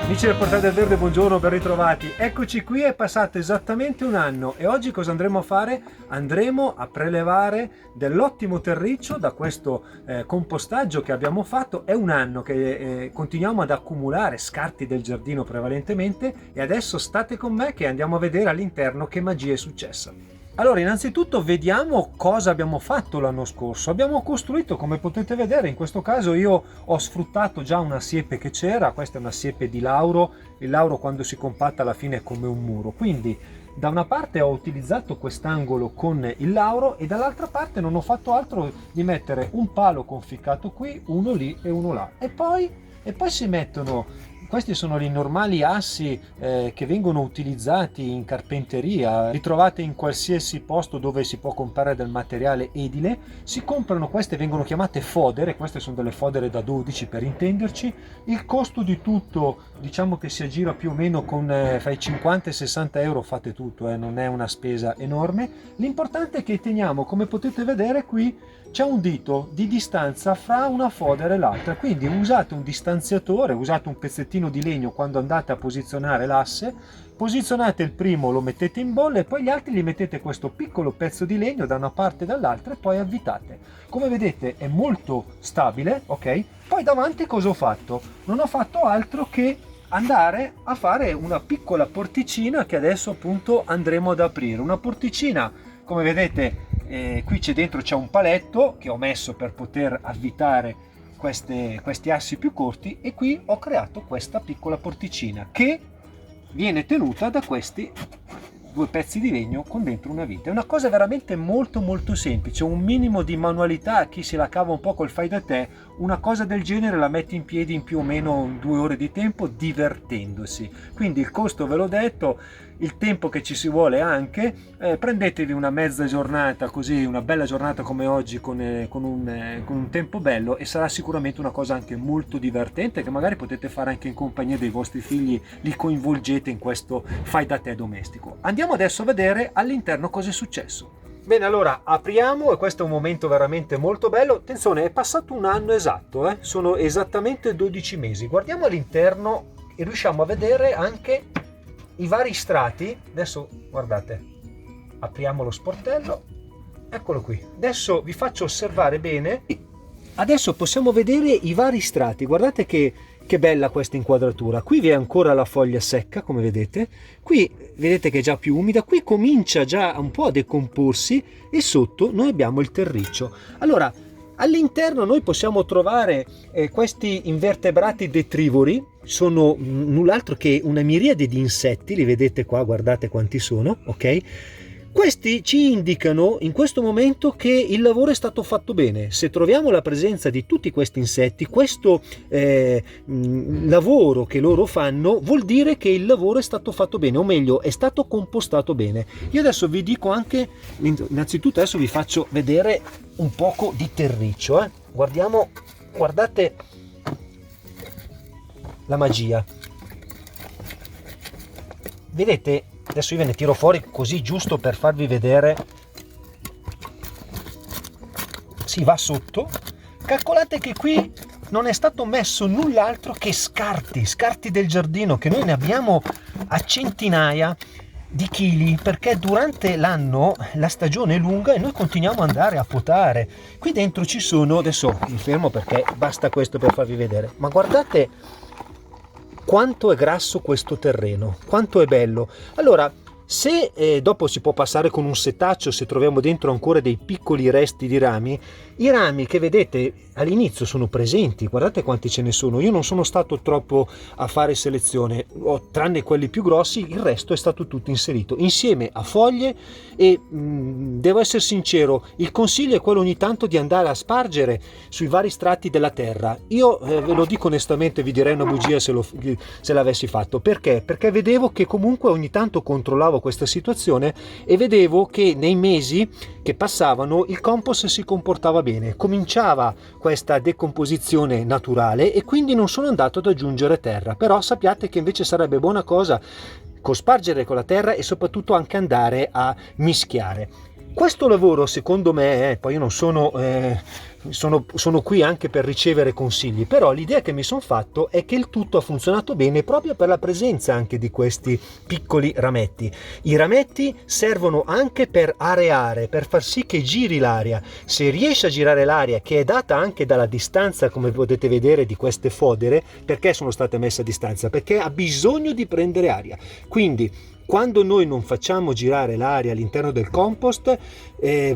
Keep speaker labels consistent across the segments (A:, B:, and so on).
A: Amici del Portale del Verde, buongiorno, ben ritrovati. Eccoci qui, è passato esattamente un anno e oggi cosa andremo a fare? Andremo a prelevare dell'ottimo terriccio da questo compostaggio che abbiamo fatto. È un anno che continuiamo ad accumulare scarti del giardino prevalentemente e adesso state con me che andiamo a vedere all'interno che magia è successa. Allora, innanzitutto vediamo cosa abbiamo fatto l'anno scorso. Abbiamo costruito, come potete vedere, in questo caso io ho sfruttato già una siepe che c'era. Questa è una siepe di lauro. Il lauro quando si compatta alla fine è come un muro. Quindi da una parte ho utilizzato quest'angolo con il lauro e dall'altra parte non ho fatto altro di mettere un palo conficcato qui, uno lì e uno là. E poi si mettono... Questi sono i normali assi che vengono utilizzati in carpenteria, li trovate in qualsiasi posto dove si può comprare del materiale edile. Si comprano queste, vengono chiamate fodere, queste sono delle fodere da 12 per intenderci. Il costo di tutto diciamo che si aggira più o meno con fra i 50 e 60 euro, fate tutto, non è una spesa enorme. L'importante è che teniamo, come potete vedere qui, c'è un dito di distanza fra una fodera e l'altra, quindi usate un distanziatore, usate un pezzettino di legno quando andate a posizionare l'asse, posizionate il primo, lo mettete in bolla e poi gli altri li mettete questo piccolo pezzo di legno da una parte e dall'altra e poi avvitate. Come vedete è molto stabile, ok? Poi davanti cosa ho fatto? Non ho fatto altro che andare a fare una piccola porticina che adesso appunto andremo ad aprire. Una porticina, come vedete, qui c'è dentro, c'è un paletto che ho messo per poter avvitare questi assi più corti e qui ho creato questa piccola porticina che viene tenuta da questi due pezzi di legno con dentro una vite. È una cosa veramente molto semplice, un minimo di manualità a chi se la cava un po' col fai da te, una cosa del genere la metti in piedi in più o meno 2 ore di tempo divertendosi. Quindi il costo ve l'ho detto, il tempo che ci si vuole anche, prendetevi una mezza giornata, così una bella giornata come oggi con un tempo bello e sarà sicuramente una cosa anche molto divertente che magari potete fare anche in compagnia dei vostri figli, li coinvolgete in questo fai da te domestico. Andiamo adesso a vedere all'interno cosa è successo. Bene, allora apriamo e questo è un momento veramente molto bello. Attenzione, è passato un anno esatto, sono esattamente 12 mesi. Guardiamo all'interno e riusciamo a vedere anche i vari strati. Adesso guardate, apriamo lo sportello, eccolo qui. Adesso vi faccio osservare bene. Adesso possiamo vedere i vari strati. Guardate che bella questa inquadratura. Qui vi è ancora la foglia secca, come vedete. Qui vedete che è già più umida. Qui comincia già un po' a decomporsi e sotto noi abbiamo il terriccio. Allora, all'interno noi possiamo trovare questi invertebrati detrivori. Sono null'altro che una miriade di insetti, li vedete qua, guardate quanti sono, ok? Questi ci indicano in questo momento che il lavoro è stato fatto bene. Se troviamo la presenza di tutti questi insetti, questo lavoro che loro fanno vuol dire che il lavoro è stato fatto bene, o meglio è stato compostato bene. Io adesso vi dico anche, innanzitutto adesso vi faccio vedere un poco di terriccio, Guardiamo, guardate la magia. Vedete? Adesso io ve ne tiro fuori così giusto per farvi vedere. Si va sotto. Calcolate che qui non è stato messo null'altro che scarti del giardino, che noi ne abbiamo a centinaia di chili, perché durante l'anno la stagione è lunga e noi continuiamo ad andare a potare. Qui dentro ci sono, adesso mi fermo perché basta questo per farvi vedere, ma guardate quanto è grasso questo terreno, quanto è bello. Allora, se dopo si può passare con un setaccio se troviamo dentro ancora dei piccoli resti di rami, i rami che vedete all'inizio sono presenti, guardate quanti ce ne sono. Io non sono stato troppo a fare selezione, tranne quelli più grossi, il resto è stato tutto inserito insieme a foglie e devo essere sincero, il consiglio è quello ogni tanto di andare a spargere sui vari strati della terra. Io ve lo dico onestamente, vi direi una bugia se l'avessi fatto. Perché? Perché vedevo che comunque ogni tanto controllavo questa situazione e vedevo che nei mesi che passavano il compost si comportava bene, cominciava questa decomposizione naturale e quindi non sono andato ad aggiungere terra. Però sappiate che invece sarebbe buona cosa cospargere con la terra e soprattutto anche andare a mischiare. Questo lavoro secondo me, poi io non sono sono qui anche per ricevere consigli, però l'idea che mi sono fatto è che il tutto ha funzionato bene proprio per la presenza anche di questi piccoli rametti. I rametti servono anche per areare, per far sì che giri l'aria. Se riesce a girare l'aria, che è data anche dalla distanza, come potete vedere, di queste fodere, perché sono state messe a distanza? Perché ha bisogno di prendere aria. Quindi quando noi non facciamo girare l'aria all'interno del compost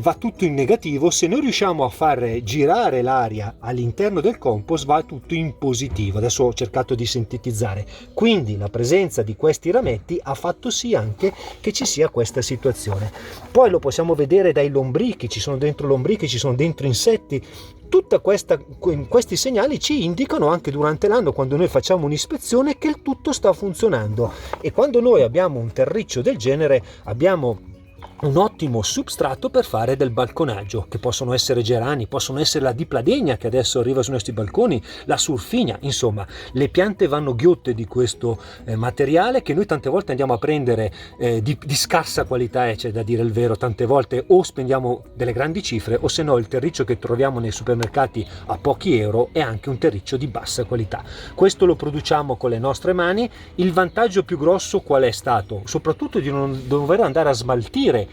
A: va tutto in negativo. Se noi riusciamo a far girare l'aria all'interno del compost va tutto in positivo. Adesso ho cercato di sintetizzare. Quindi la presenza di questi rametti ha fatto sì anche che ci sia questa situazione. Poi lo possiamo vedere dai lombrichi, ci sono dentro lombrichi, ci sono dentro insetti. Questi segnali ci indicano anche durante l'anno, quando noi facciamo un'ispezione, che il tutto sta funzionando. E quando noi abbiamo un terriccio del genere abbiamo un ottimo substrato per fare del balconaggio, che possono essere gerani, possono essere la dipladenia che adesso arriva sui nostri balconi, la surfinia. Insomma, le piante vanno ghiotte di questo materiale, che noi tante volte andiamo a prendere di scarsa qualità, c'è da dire il vero. Tante volte o spendiamo delle grandi cifre, o se no il terriccio che troviamo nei supermercati a pochi euro è anche un terriccio di bassa qualità. Questo lo produciamo con le nostre mani. Il vantaggio più grosso qual è stato? Soprattutto di non dover andare a smaltire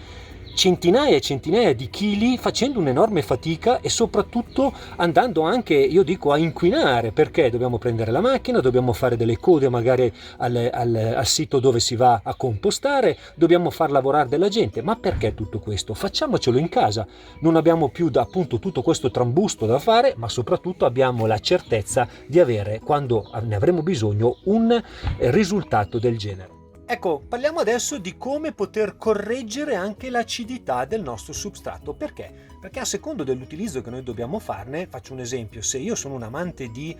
A: centinaia e centinaia di chili facendo un'enorme fatica, e soprattutto andando anche, io dico, a inquinare, perché dobbiamo prendere la macchina, dobbiamo fare delle code magari al sito dove si va a compostare, dobbiamo far lavorare della gente. Ma perché tutto questo? Facciamocelo in casa, non abbiamo più appunto tutto questo trambusto da fare, ma soprattutto abbiamo la certezza di avere, quando ne avremo bisogno, un risultato del genere. Ecco, parliamo adesso di come poter correggere anche l'acidità del nostro substrato. Perché? Perché a secondo dell'utilizzo che noi dobbiamo farne, faccio un esempio: se io sono un amante di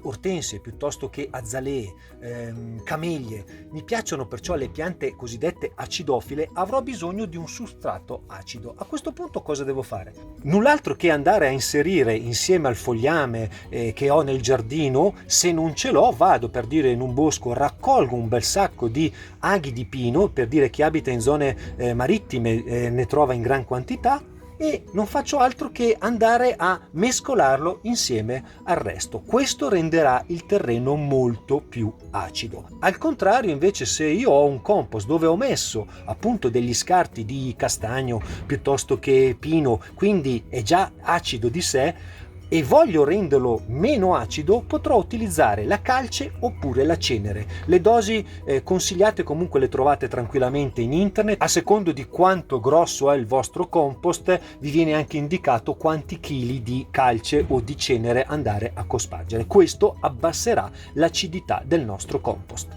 A: ortensie piuttosto che azalee, camellie, mi piacciono perciò le piante cosiddette acidofile, avrò bisogno di un substrato acido. A questo punto cosa devo fare? Null'altro che andare a inserire insieme al fogliame che ho nel giardino. Se non ce l'ho, vado, per dire, in un bosco, raccolgo un bel sacco di aghi di pino, per dire chi abita in zone marittime ne trova in gran quantità, e non faccio altro che andare a mescolarlo insieme al resto. Questo renderà il terreno molto più acido. Al contrario, invece, se io ho un compost dove ho messo appunto degli scarti di castagno piuttosto che pino, quindi è già acido di sé, e voglio renderlo meno acido, potrò utilizzare la calce oppure la cenere. Le dosi consigliate comunque le trovate tranquillamente in internet. A secondo di quanto grosso è il vostro compost, vi viene anche indicato quanti chili di calce o di cenere andare a cospargere. Questo abbasserà l'acidità del nostro compost.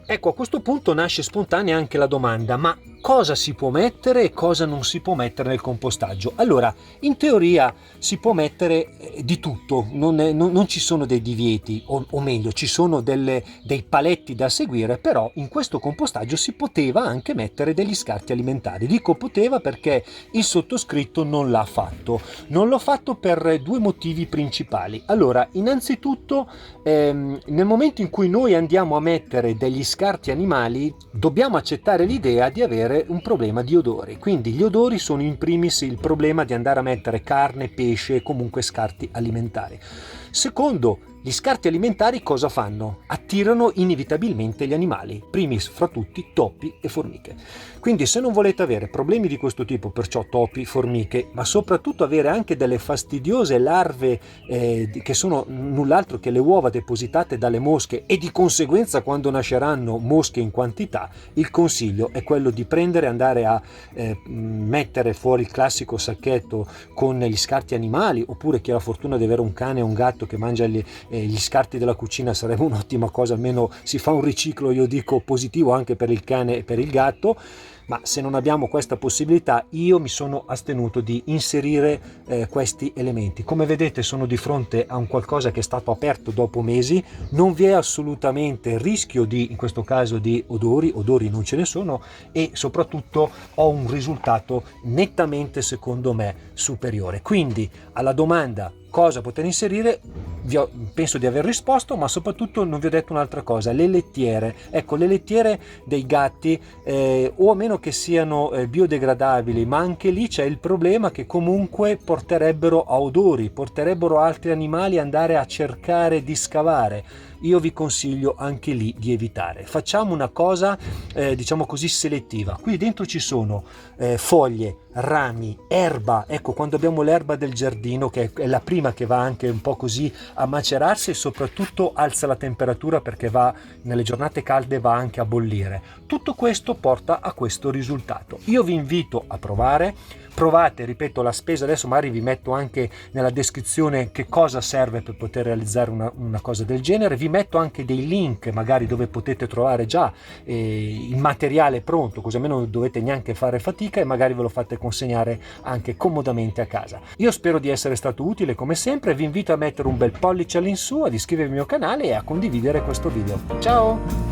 A: Ecco, a questo punto nasce spontanea anche la domanda: ma cosa si può mettere e cosa non si può mettere nel compostaggio? Allora, in teoria si può mettere di tutto, non ci sono dei divieti, o meglio, ci sono dei paletti da seguire, però in questo compostaggio si poteva anche mettere degli scarti alimentari. Dico poteva perché il sottoscritto non l'ha fatto. Non l'ho fatto per due motivi principali. Allora, innanzitutto, nel momento in cui noi andiamo a mettere degli scarti animali, dobbiamo accettare l'idea di avere un problema di odori. Quindi gli odori sono in primis il problema di andare a mettere carne, pesce e comunque scarti alimentari. Secondo, gli scarti alimentari cosa fanno? Attirano inevitabilmente gli animali, primis fra tutti topi e formiche. Quindi se non volete avere problemi di questo tipo, perciò topi, formiche, ma soprattutto avere anche delle fastidiose larve che sono null'altro che le uova depositate dalle mosche, e di conseguenza quando nasceranno mosche in quantità, il consiglio è quello di prendere e andare a mettere fuori il classico sacchetto con gli scarti animali, oppure chi ha la fortuna di avere un cane o un gatto che mangia gli scarti della cucina, sarebbe un'ottima cosa, almeno si fa un riciclo, io dico, positivo anche per il cane e per il gatto. Ma se non abbiamo questa possibilità, io mi sono astenuto di inserire questi elementi. Come vedete, sono di fronte a un qualcosa che è stato aperto dopo mesi, non vi è assolutamente rischio in questo caso di odori non ce ne sono, e soprattutto ho un risultato nettamente, secondo me, superiore. Quindi alla domanda cosa poter inserire, penso di aver risposto, ma soprattutto non vi ho detto un'altra cosa: le lettiere. Ecco, le lettiere dei gatti, o a meno che siano biodegradabili, ma anche lì c'è il problema che comunque porterebbero a odori, porterebbero altri animali ad andare a cercare di scavare. Io vi consiglio anche lì di evitare. Facciamo una cosa diciamo così selettiva. Qui dentro ci sono foglie, rami, erba. Ecco, quando abbiamo l'erba del giardino, che è la prima che va anche un po' così a macerarsi, e soprattutto alza la temperatura perché va nelle giornate calde, va anche a bollire. Tutto questo porta a questo risultato. Io vi invito a provate, ripeto, la spesa. Adesso magari vi metto anche nella descrizione che cosa serve per poter realizzare una cosa del genere. Vi metto anche dei link magari dove potete trovare già il materiale pronto, così almeno non dovete neanche fare fatica e magari ve lo fate consegnare anche comodamente a casa. Io spero di essere stato utile come sempre. Vi invito a mettere un bel pollice all'insù, ad iscrivervi al mio canale e a condividere questo video. Ciao!